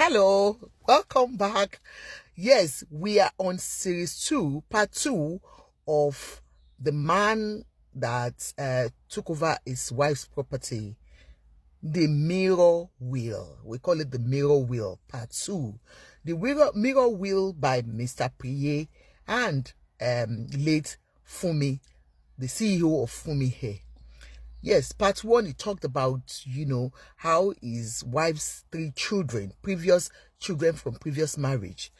Hello, welcome back. Yes, we are on series 2, part 2 of the man that took over his wife's property, the mirror will. We call it the mirror will, part 2. The mirror will by Mr. Priye and late Funmi, the CEO of Funmi here. Yes, part 1, he talked about, how his wife's 3 children, previous children from previous marriage,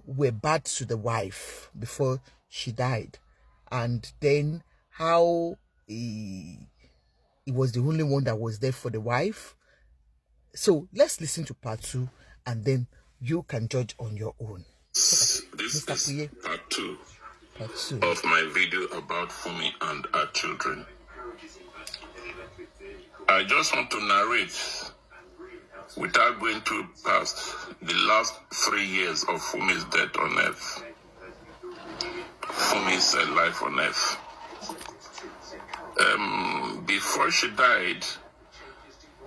were bad to the wife before she died. And then how he was the only one that was there for the wife. So let's listen to part 2 and then you can judge on your own. This Mr. is Priye. part 2 Part 2 of my video about Funmi and her children. I just want to narrate, without going too past, the last 3 years of Funmi's death on earth. Funmi's life on earth. Before she died,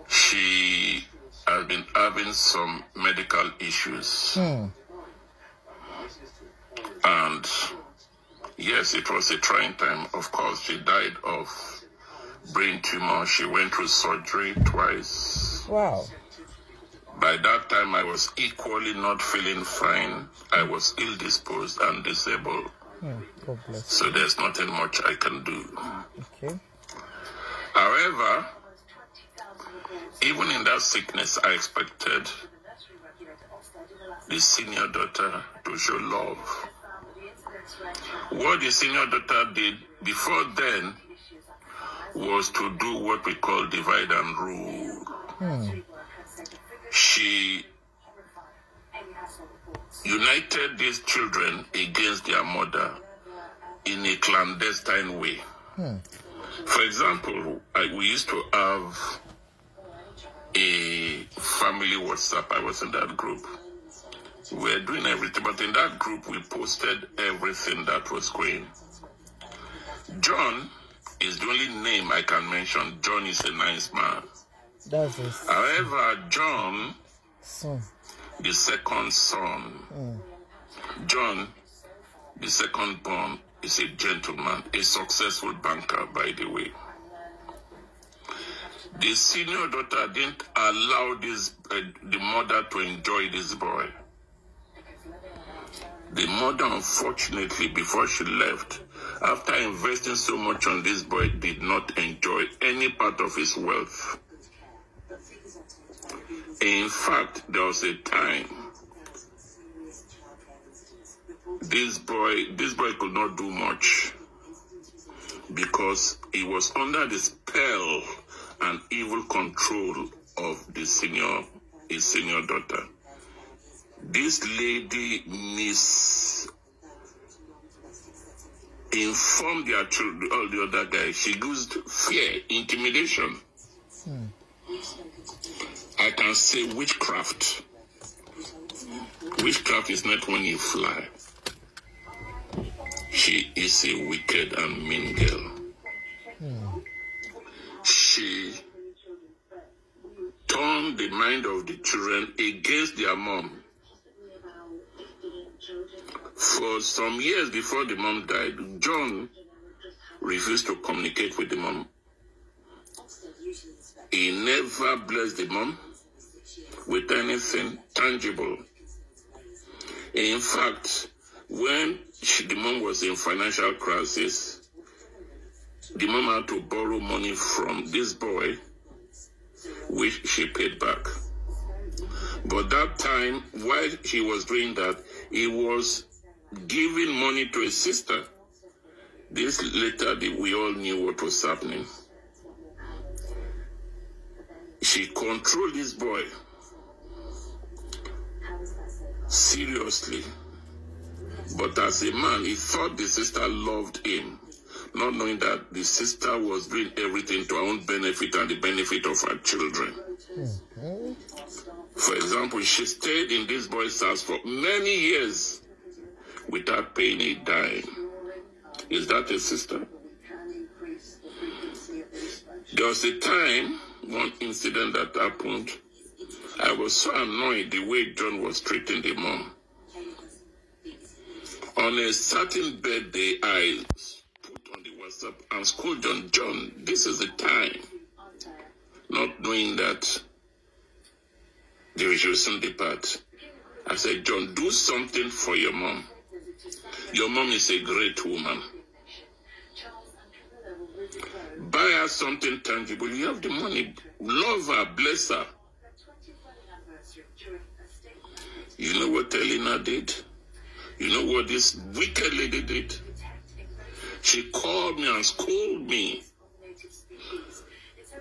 she has been having some medical issues. And yes, it was a trying time. Of course, she died of brain tumor. She went through surgery twice. Wow. By that time, I was equally not feeling fine. I was ill-disposed and disabled. God bless. So there's nothing much I can do. Okay. However, even in that sickness, I expected the senior daughter to show love. What the senior daughter did before then was to do what we call divide and rule. She united these children against their mother in a clandestine way. For example, we used to have a family WhatsApp. I was in that group. We were doing everything, but in that group we posted everything that was going. John is the only name I can mention. John is a nice man. That's it. However, John, Son. the second son, John, the second born, is a gentleman, a successful banker, by the way. The senior daughter didn't allow the mother to enjoy this boy. The mother, unfortunately, before she left, after investing so much on this boy, did not enjoy any part of his wealth. In fact, there was a time this boy could not do much because he was under the spell and evil control of his senior daughter. This lady misinformed their children, all the other guys. She used fear, intimidation. I can say witchcraft. Witchcraft is not when you fly. She is a wicked and mean girl. She turned the mind of the children against their mom. For some years before the mom died, John refused to communicate with the mom. He never blessed the mom with anything tangible. In fact, when the mom was in financial crisis, the mom had to borrow money from this boy, which she paid back. But that time, while he was doing that, he was giving money to his sister. This later, we all knew what was happening. She controlled this boy seriously. But as a man, he thought the sister loved him, not knowing that the sister was doing everything to her own benefit and the benefit of her children. For example, she stayed in this boy's house for many years without paying a dime. Is that a sister? There was a time, one incident that happened, I was so annoyed the way John was treating the mom. On a certain birthday, I put on the WhatsApp and called John, this is the time. Not knowing that they should soon depart. I said, John, do something for your mom. Your mom is a great woman. Buy her something tangible. You have the money. Love her, bless her. You know what Elina did? You know what this wicked lady did? She called me and scolded me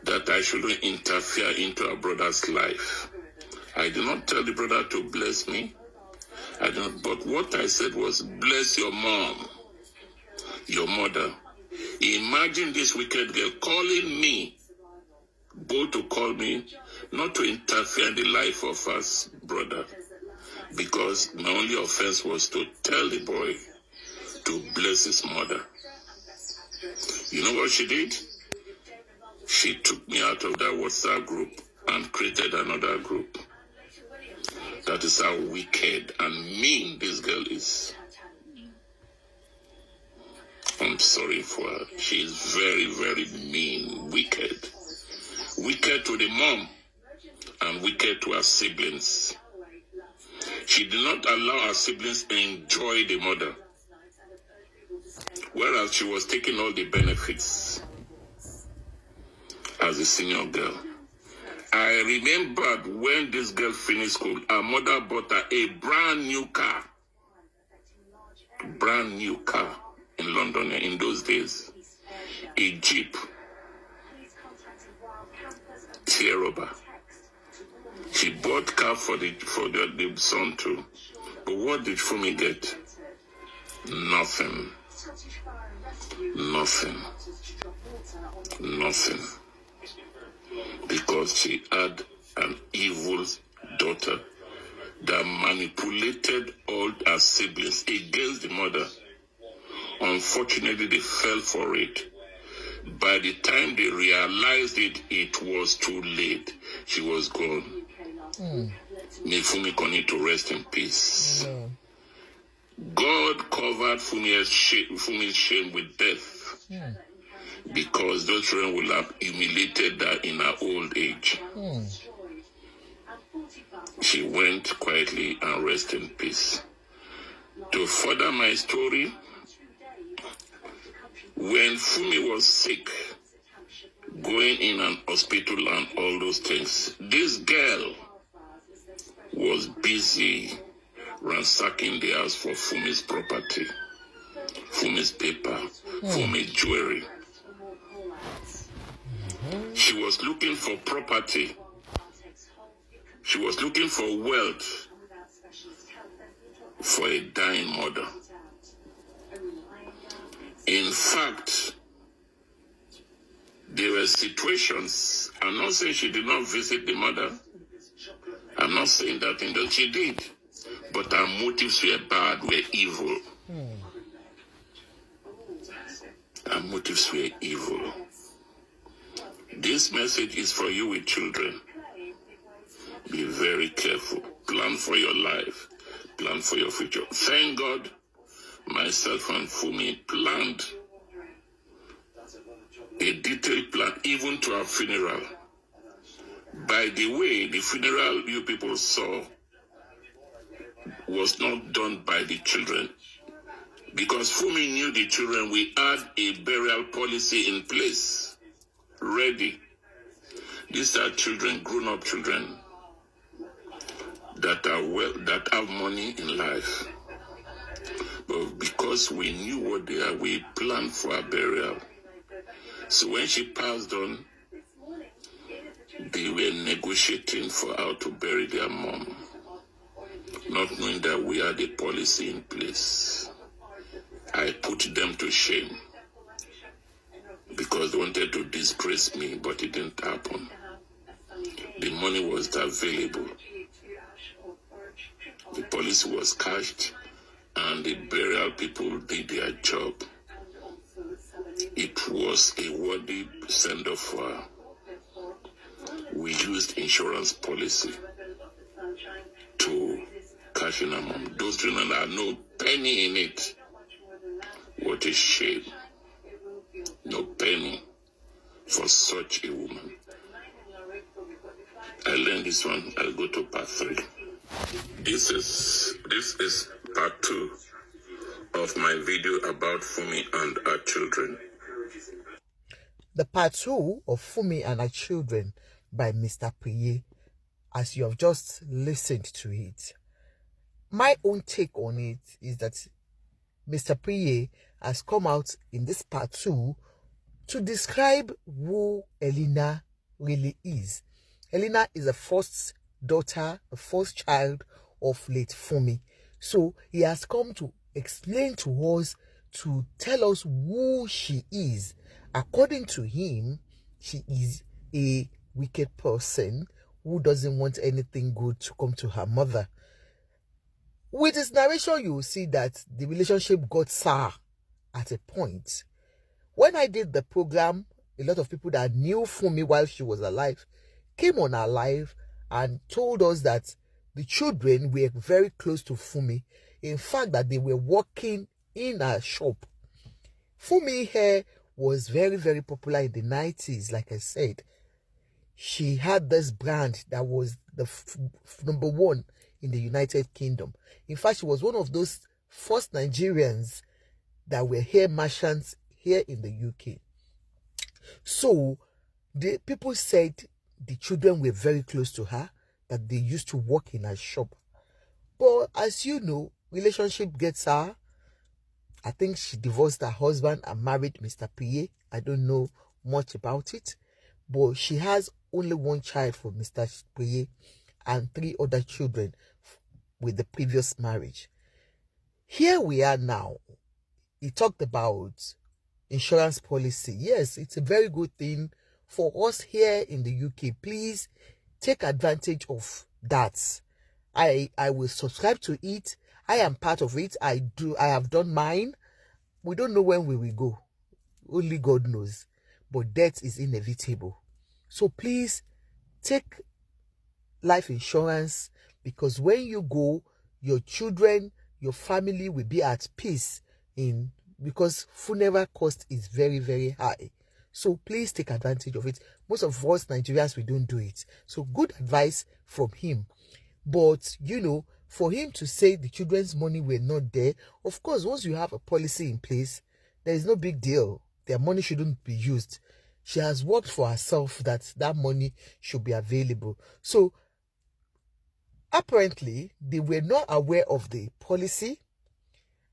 that I shouldn't interfere into her brother's life. I did not tell the brother to bless me. But what I said was, bless your mom, your mother. Imagine this wicked girl calling me, both to call me, not to interfere in the life of us, brother. Because my only offense was to tell the boy to bless his mother. You know what she did? She took me out of that WhatsApp group and created another group. That is how wicked and mean this girl is. I'm sorry for her. She is very, very mean, wicked. Wicked to the mom and wicked to her siblings. She did not allow her siblings to enjoy the mother, whereas she was taking all the benefits as a senior girl. I remembered when this girl finished school, her mother bought her a brand new car in London in those days, a Jeep Sierra. She bought car for the son too. But what did Funmi get? Nothing. Because she had an evil daughter that manipulated all her siblings against the mother. Unfortunately, they fell for it. By the time they realized it, it was too late. She was gone. May Funmi continue to rest in peace. Yeah. God covered Funmi's shame with death. Yeah. Because those children will have humiliated her in her old age. She went quietly and rest in peace. To further my story, when Funmi was sick, going in an hospital and all those things, this girl was busy ransacking the house for Funmi's property, Funmi's paper, Funmi's jewelry. She was looking for property. She was looking for wealth for a dying mother. In fact, there were situations, I'm not saying she did not visit the mother. I'm not saying that in that she did. But her motives were bad, were evil. Her motives were evil. This message is for you with children. Be very careful. Plan for your life. Plan for your future. Thank God, myself and Funmi planned a detailed plan, even to our funeral. By the way, the funeral you people saw was not done by the children. Because Funmi knew the children, we had a burial policy in place, ready. These are children, grown-up children, that are that have money in life. But because we knew what they are, we planned for a burial. So when she passed on, they were negotiating for how to bury their mom, not knowing that we had a policy in place. I put them to shame because they wanted to disgrace me, but it didn't happen. The money was available. The policy was cashed, and the burial people did their job. It was a worthy send-off for her. We used insurance policy. to cash in her mom. Those children had no penny in it. What a shame. No penny for such a woman. I learned this one. I'll go to part 3. This is part 2 of my video about Funmi and her children. The part 2 of Funmi and her children by Mr. Priye, as you have just listened to it. My own take on it is that Mr. Priye has come out in this part 2 to describe who Elina really is. Elina is the first daughter, the first child of late Funmi. So he has come to explain to us, to tell us who she is. According to him, she is a wicked person who doesn't want anything good to come to her mother. With his narration, you will see that the relationship got sour at a point. When I did the program, a lot of people that knew Funmi while she was alive came on our live and told us that the children were very close to Funmi. In fact, that they were working in her shop. Funmi hair was very, very popular in the 90s, like I said. She had this brand that was the number 1 in the United Kingdom. In fact, she was one of those first Nigerians that were hair merchants here in the UK. So the people said the children were very close to her, that they used to work in her shop. But as you know, relationship gets her. I think she divorced her husband and married Mr. Priye. I don't know much about it, but she has only 1 child for Mr. Priye and 3 other children with the previous marriage. Here we are now. He talked about insurance policy. Yes, it's a very good thing for us here in the UK. Please take advantage of that. I will subscribe to it. I am part of it. I have done mine. We don't know when we will go. Only God knows. But death is inevitable. So please take life insurance, because when you go, your children, your family will be at peace, because funeral cost is very, very high. So please take advantage of it. Most of us Nigerians, we don't do it. So good advice from him. But, you know, for him to say the children's money were not there, of course, once you have a policy in place, there is no big deal. Their money shouldn't be used. She has worked for herself that money should be available. So apparently, they were not aware of the policy,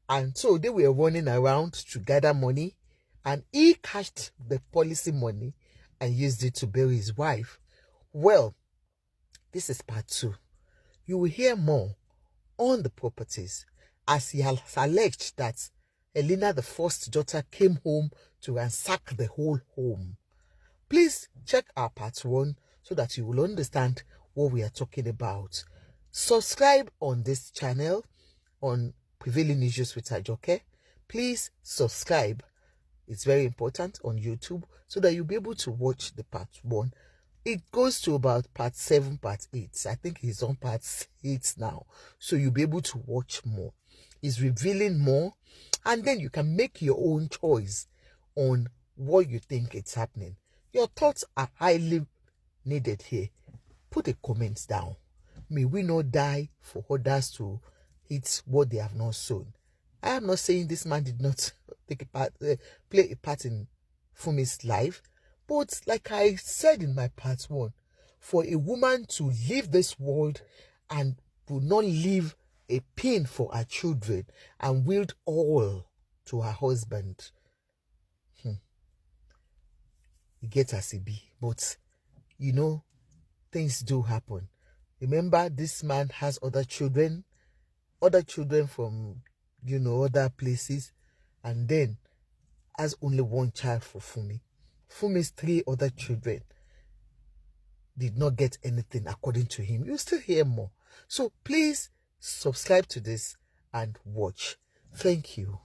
and so they were running around to gather money, and he cashed the policy money and used it to bury his wife. Well, this is part 2. You will hear more on the properties, as he has alleged that Elina, the first daughter, came home to ransack the whole home. Please check our part 1 so that you will understand what we are talking about. Subscribe on this channel on Prevailing Issues with Ajoke. Please subscribe. It's very important on YouTube so that you'll be able to watch the part 1. It goes to about part 7, part 8. I think he's on part 8 now. So you'll be able to watch more. He's revealing more. And then you can make your own choice on what you think is happening. Your thoughts are highly needed here. Put a comment down. May we not die for others to eat what they have not sown. I am not saying this man did not play a part in Funmi's life. But like I said in my part 1, for a woman to leave this world and to not leave a pin for her children and willed all to her husband, it gets as it be. But, you know, things do happen. Remember, this man has other children from, you know, other places, and then has only 1 child for Funmi. Funmi's 3 other children did not get anything according to him. You'll still hear more. So please subscribe to this and watch. Thank you.